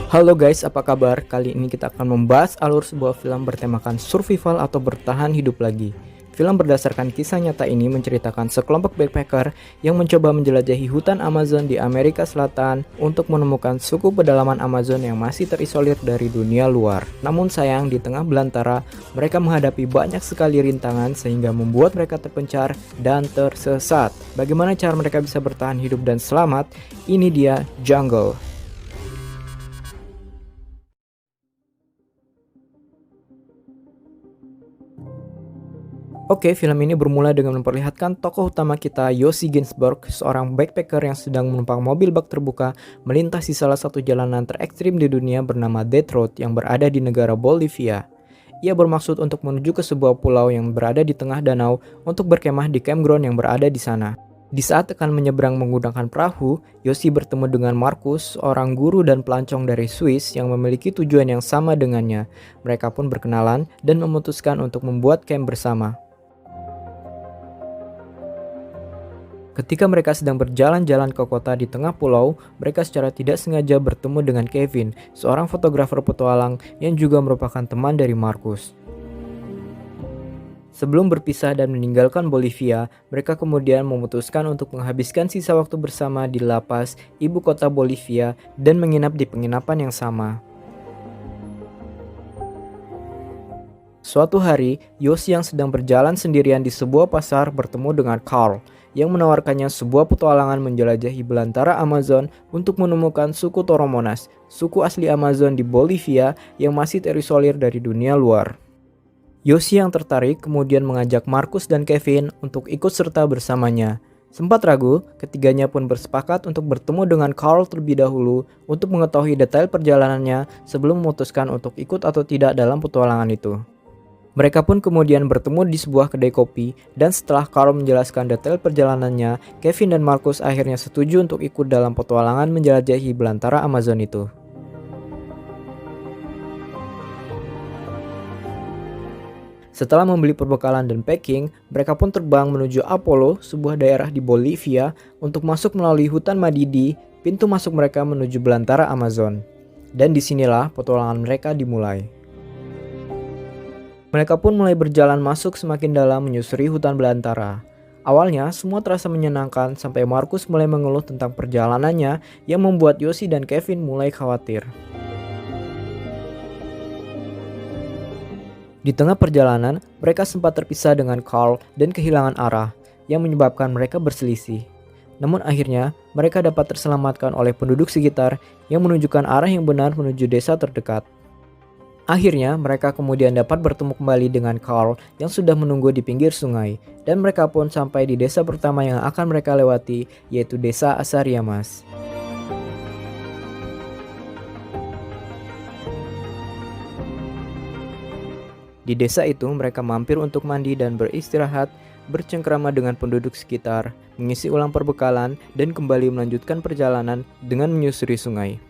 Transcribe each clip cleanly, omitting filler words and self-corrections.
Halo guys, apa kabar? Kali ini kita akan membahas alur sebuah film bertemakan survival atau bertahan hidup lagi. Film berdasarkan kisah nyata ini menceritakan sekelompok backpacker yang mencoba menjelajahi hutan Amazon di Amerika Selatan untuk menemukan suku pedalaman Amazon yang masih terisolir dari dunia luar. Namun sayang, di tengah belantara, mereka menghadapi banyak sekali rintangan sehingga membuat mereka terpencar dan tersesat. Bagaimana cara mereka bisa bertahan hidup dan selamat? Ini dia Jungle. Oke, film ini bermula dengan memperlihatkan tokoh utama kita, Yossi Ginsburg, seorang backpacker yang sedang menumpang mobil bak terbuka melintasi salah satu jalanan terekstrim di dunia bernama Death Road yang berada di negara Bolivia. Ia bermaksud untuk menuju ke sebuah pulau yang berada di tengah danau untuk berkemah di campground yang berada di sana. Di saat akan menyeberang menggunakan perahu, Yossi bertemu dengan Markus, seorang guru dan pelancong dari Swiss yang memiliki tujuan yang sama dengannya. Mereka pun berkenalan dan memutuskan untuk membuat camp bersama. Ketika mereka sedang berjalan-jalan ke kota di tengah pulau, mereka secara tidak sengaja bertemu dengan Kevin, seorang fotografer petualang yang juga merupakan teman dari Markus. Sebelum berpisah dan meninggalkan Bolivia, mereka kemudian memutuskan untuk menghabiskan sisa waktu bersama di La Paz, ibu kota Bolivia, dan menginap di penginapan yang sama. Suatu hari, Yossi yang sedang berjalan sendirian di sebuah pasar bertemu dengan Carl yang menawarkannya sebuah petualangan menjelajahi belantara Amazon untuk menemukan suku Toromonas, suku asli Amazon di Bolivia yang masih terisolir dari dunia luar. Yossi yang tertarik kemudian mengajak Markus dan Kevin untuk ikut serta bersamanya. Sempat ragu, ketiganya pun bersepakat untuk bertemu dengan Carl terlebih dahulu untuk mengetahui detail perjalanannya sebelum memutuskan untuk ikut atau tidak dalam petualangan itu. Mereka pun kemudian bertemu di sebuah kedai kopi, dan setelah Carl menjelaskan detail perjalanannya, Kevin dan Markus akhirnya setuju untuk ikut dalam petualangan menjelajahi belantara Amazon itu. Setelah membeli perbekalan dan packing, mereka pun terbang menuju Apollo, sebuah daerah di Bolivia, untuk masuk melalui hutan Madidi, pintu masuk mereka menuju belantara Amazon. Dan disinilah petualangan mereka dimulai. Mereka pun mulai berjalan masuk semakin dalam menyusuri hutan belantara. Awalnya semua terasa menyenangkan sampai Markus mulai mengeluh tentang perjalanannya yang membuat Yossi dan Kevin mulai khawatir. Di tengah perjalanan, mereka sempat terpisah dengan Carl dan kehilangan arah yang menyebabkan mereka berselisih. Namun akhirnya mereka dapat terselamatkan oleh penduduk sekitar yang menunjukkan arah yang benar menuju desa terdekat. Akhirnya, mereka kemudian dapat bertemu kembali dengan Carl yang sudah menunggu di pinggir sungai, dan mereka pun sampai di desa pertama yang akan mereka lewati, yaitu desa Asariamas. Di desa itu, mereka mampir untuk mandi dan beristirahat, bercengkrama dengan penduduk sekitar, mengisi ulang perbekalan, dan kembali melanjutkan perjalanan dengan menyusuri sungai.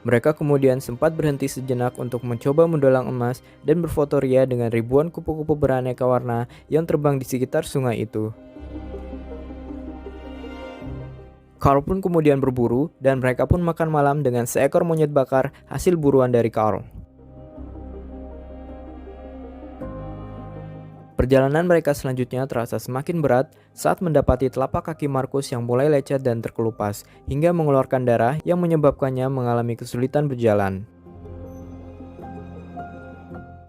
Mereka kemudian sempat berhenti sejenak untuk mencoba mendulang emas dan berfotoria dengan ribuan kupu-kupu beraneka warna yang terbang di sekitar sungai itu. Carl pun kemudian berburu dan mereka pun makan malam dengan seekor monyet bakar hasil buruan dari Carl. Perjalanan mereka selanjutnya terasa semakin berat saat mendapati telapak kaki Markus yang mulai lecet dan terkelupas hingga mengeluarkan darah yang menyebabkannya mengalami kesulitan berjalan.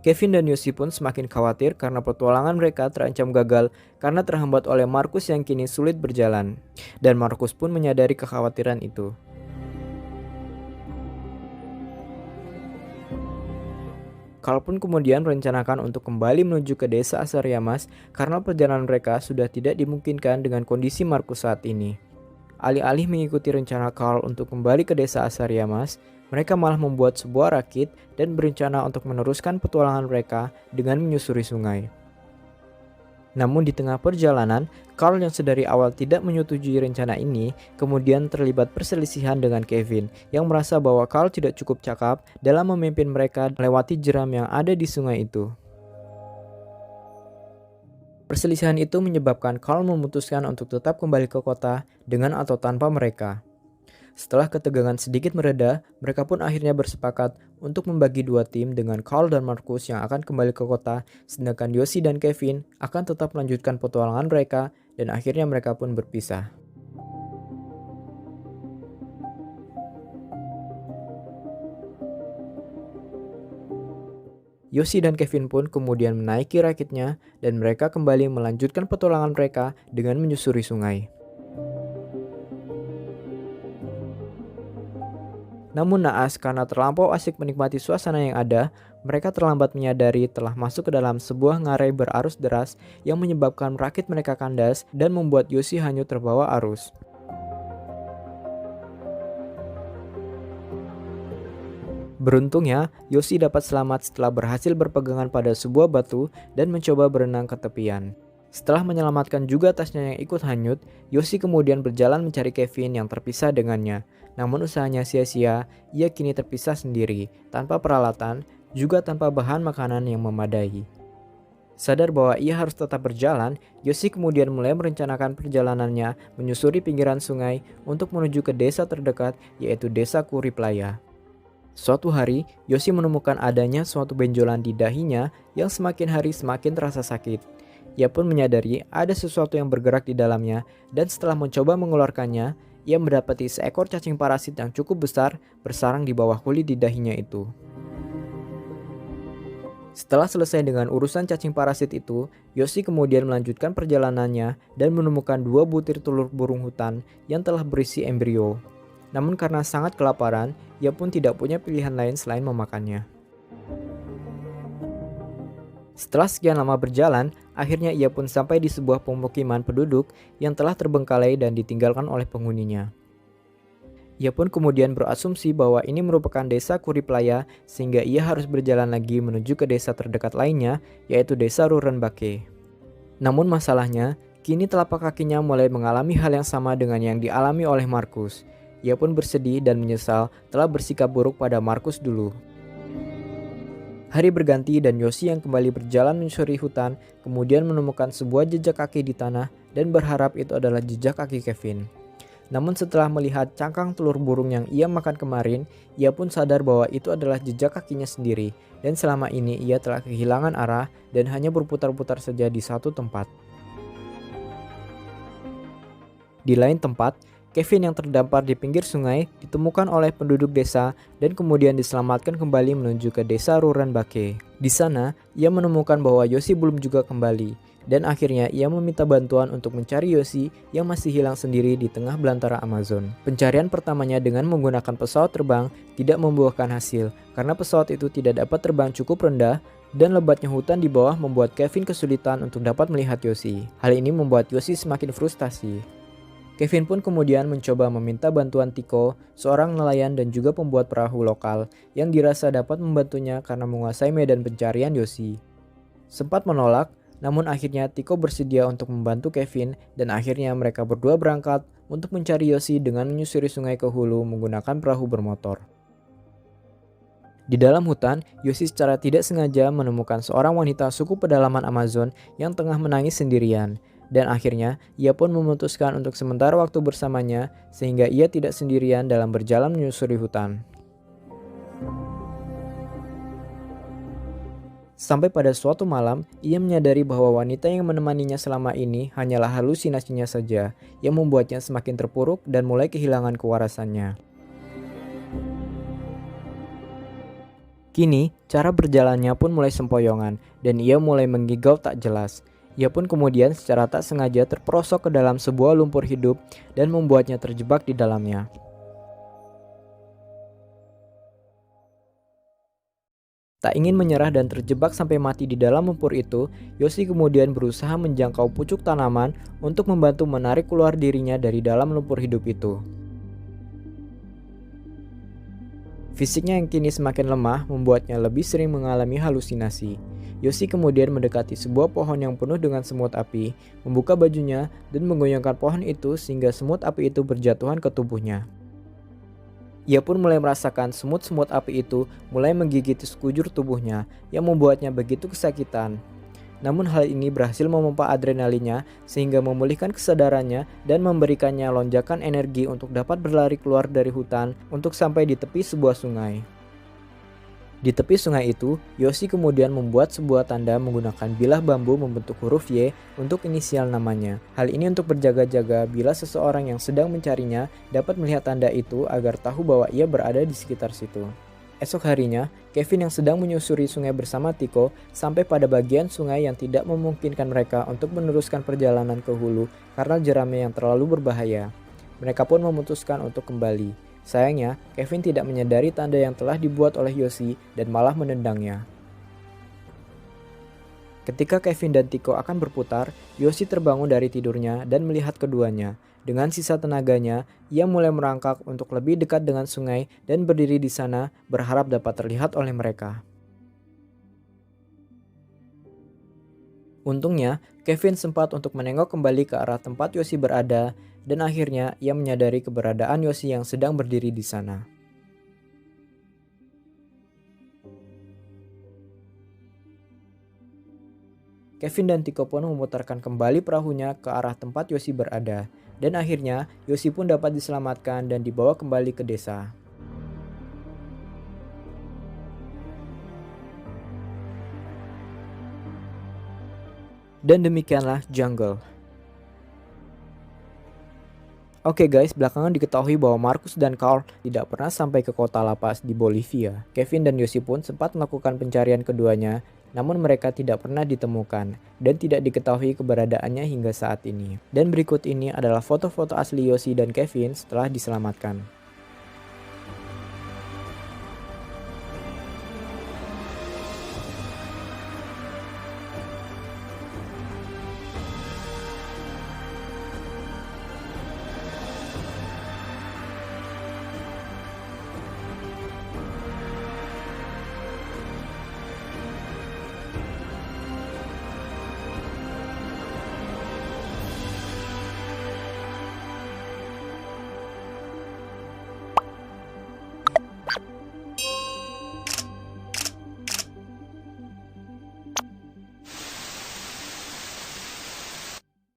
Kevin dan Yossi pun semakin khawatir karena petualangan mereka terancam gagal karena terhambat oleh Markus yang kini sulit berjalan. Dan Markus pun menyadari kekhawatiran itu. Carl pun kemudian merencanakan untuk kembali menuju ke desa Asariamas karena perjalanan mereka sudah tidak dimungkinkan dengan kondisi Markus saat ini. Alih-alih mengikuti rencana Carl untuk kembali ke desa Asariamas, mereka malah membuat sebuah rakit dan berencana untuk meneruskan petualangan mereka dengan menyusuri sungai. Namun di tengah perjalanan, Carl yang sedari awal tidak menyetujui rencana ini, kemudian terlibat perselisihan dengan Kevin yang merasa bahwa Carl tidak cukup cakap dalam memimpin mereka melewati jeram yang ada di sungai itu. Perselisihan itu menyebabkan Carl memutuskan untuk tetap kembali ke kota dengan atau tanpa mereka. Setelah ketegangan sedikit mereda, mereka pun akhirnya bersepakat untuk membagi dua tim dengan Carl dan Marcus yang akan kembali ke kota, sedangkan Yoshi dan Kevin akan tetap melanjutkan petualangan mereka dan akhirnya mereka pun berpisah. Yoshi dan Kevin pun kemudian menaiki rakitnya dan mereka kembali melanjutkan petualangan mereka dengan menyusuri sungai. Namun naas karena terlampau asik menikmati suasana yang ada, mereka terlambat menyadari telah masuk ke dalam sebuah ngarai berarus deras yang menyebabkan rakit mereka kandas dan membuat Yoshi hanyut terbawa arus. Beruntungnya, Yoshi dapat selamat setelah berhasil berpegangan pada sebuah batu dan mencoba berenang ke tepian. Setelah menyelamatkan juga tasnya yang ikut hanyut, Yoshi kemudian berjalan mencari Kevin yang terpisah dengannya. Namun usahanya sia-sia, ia kini terpisah sendiri, tanpa peralatan, juga tanpa bahan makanan yang memadai. Sadar bahwa ia harus tetap berjalan, Yoshi kemudian mulai merencanakan perjalanannya menyusuri pinggiran sungai untuk menuju ke desa terdekat, yaitu desa Kuriplaya. Suatu hari, Yoshi menemukan adanya suatu benjolan di dahinya yang semakin hari semakin terasa sakit. Ia pun menyadari ada sesuatu yang bergerak di dalamnya dan setelah mencoba mengeluarkannya, ia mendapati seekor cacing parasit yang cukup besar bersarang di bawah kulit di dahinya itu. Setelah selesai dengan urusan cacing parasit itu, Yoshi kemudian melanjutkan perjalanannya dan menemukan dua butir telur burung hutan yang telah berisi embrio. Namun karena sangat kelaparan, ia pun tidak punya pilihan lain selain memakannya. Setelah sekian lama berjalan, akhirnya ia pun sampai di sebuah pemukiman penduduk yang telah terbengkalai dan ditinggalkan oleh penghuninya. Ia pun kemudian berasumsi bahwa ini merupakan desa Kuriplaya sehingga ia harus berjalan lagi menuju ke desa terdekat lainnya, yaitu desa Rurenbake. Namun masalahnya, kini telapak kakinya mulai mengalami hal yang sama dengan yang dialami oleh Marcus. Ia pun bersedih dan menyesal telah bersikap buruk pada Marcus dulu. Hari berganti dan Yoshi yang kembali berjalan menyusuri hutan kemudian menemukan sebuah jejak kaki di tanah dan berharap itu adalah jejak kaki Kevin. Namun setelah melihat cangkang telur burung yang ia makan kemarin, ia pun sadar bahwa itu adalah jejak kakinya sendiri dan selama ini ia telah kehilangan arah dan hanya berputar-putar saja di satu tempat. Di lain tempat, Kevin yang terdampar di pinggir sungai ditemukan oleh penduduk desa dan kemudian diselamatkan kembali menuju ke desa Rurenbake. Di sana, ia menemukan bahwa Yoshi belum juga kembali dan akhirnya ia meminta bantuan untuk mencari Yoshi yang masih hilang sendiri di tengah belantara Amazon. Pencarian pertamanya dengan menggunakan pesawat terbang tidak membuahkan hasil karena pesawat itu tidak dapat terbang cukup rendah dan lebatnya hutan di bawah membuat Kevin kesulitan untuk dapat melihat Yoshi. Hal ini membuat Yoshi semakin frustasi. Kevin pun kemudian mencoba meminta bantuan Tiko, seorang nelayan dan juga pembuat perahu lokal yang dirasa dapat membantunya karena menguasai medan pencarian Yoshi. Sempat menolak, namun akhirnya Tiko bersedia untuk membantu Kevin dan akhirnya mereka berdua berangkat untuk mencari Yoshi dengan menyusuri sungai ke hulu menggunakan perahu bermotor. Di dalam hutan, Yoshi secara tidak sengaja menemukan seorang wanita suku pedalaman Amazon yang tengah menangis sendirian. Dan akhirnya, ia pun memutuskan untuk sementara waktu bersamanya sehingga ia tidak sendirian dalam berjalan menyusuri hutan. Sampai pada suatu malam, ia menyadari bahwa wanita yang menemaninya selama ini hanyalah halusinasinya saja, yang membuatnya semakin terpuruk dan mulai kehilangan kewarasannya. Kini, cara berjalannya pun mulai sempoyongan, dan ia mulai menggigau tak jelas. Ia pun kemudian secara tak sengaja terperosok ke dalam sebuah lumpur hidup dan membuatnya terjebak di dalamnya. Tak ingin menyerah dan terjebak sampai mati di dalam lumpur itu, Yoshi kemudian berusaha menjangkau pucuk tanaman untuk membantu menarik keluar dirinya dari dalam lumpur hidup itu. Fisiknya yang kini semakin lemah membuatnya lebih sering mengalami halusinasi. Yoshi kemudian mendekati sebuah pohon yang penuh dengan semut api, membuka bajunya dan menggoyangkan pohon itu sehingga semut api itu berjatuhan ke tubuhnya. Ia pun mulai merasakan semut-semut api itu mulai menggigit sekujur tubuhnya yang membuatnya begitu kesakitan. Namun hal ini berhasil memompa adrenalinnya sehingga memulihkan kesadarannya dan memberikannya lonjakan energi untuk dapat berlari keluar dari hutan untuk sampai di tepi sebuah sungai. Di tepi sungai itu, Yoshi kemudian membuat sebuah tanda menggunakan bilah bambu membentuk huruf Y untuk inisial namanya. Hal ini untuk berjaga-jaga bila seseorang yang sedang mencarinya dapat melihat tanda itu agar tahu bahwa ia berada di sekitar situ. Esok harinya, Kevin yang sedang menyusuri sungai bersama Tiko sampai pada bagian sungai yang tidak memungkinkan mereka untuk meneruskan perjalanan ke hulu karena jeramnya yang terlalu berbahaya. Mereka pun memutuskan untuk kembali. Sayangnya, Kevin tidak menyadari tanda yang telah dibuat oleh Yoshi dan malah menendangnya. Ketika Kevin dan Tiko akan berputar, Yoshi terbangun dari tidurnya dan melihat keduanya. Dengan sisa tenaganya, ia mulai merangkak untuk lebih dekat dengan sungai dan berdiri di sana berharap dapat terlihat oleh mereka. Untungnya, Kevin sempat untuk menengok kembali ke arah tempat Yoshi berada dan akhirnya ia menyadari keberadaan Yoshi yang sedang berdiri di sana. Kevin dan Tiko pun memutarkan kembali perahunya ke arah tempat Yoshi berada dan akhirnya Yoshi pun dapat diselamatkan dan dibawa kembali ke desa. Dan demikianlah Jungle. Oke guys, belakangan diketahui bahwa Marcus dan Carl tidak pernah sampai ke kota La Paz di Bolivia. Kevin dan Yoshi pun sempat melakukan pencarian keduanya, namun mereka tidak pernah ditemukan dan tidak diketahui keberadaannya hingga saat ini. Dan berikut ini adalah foto-foto asli Yoshi dan Kevin setelah diselamatkan.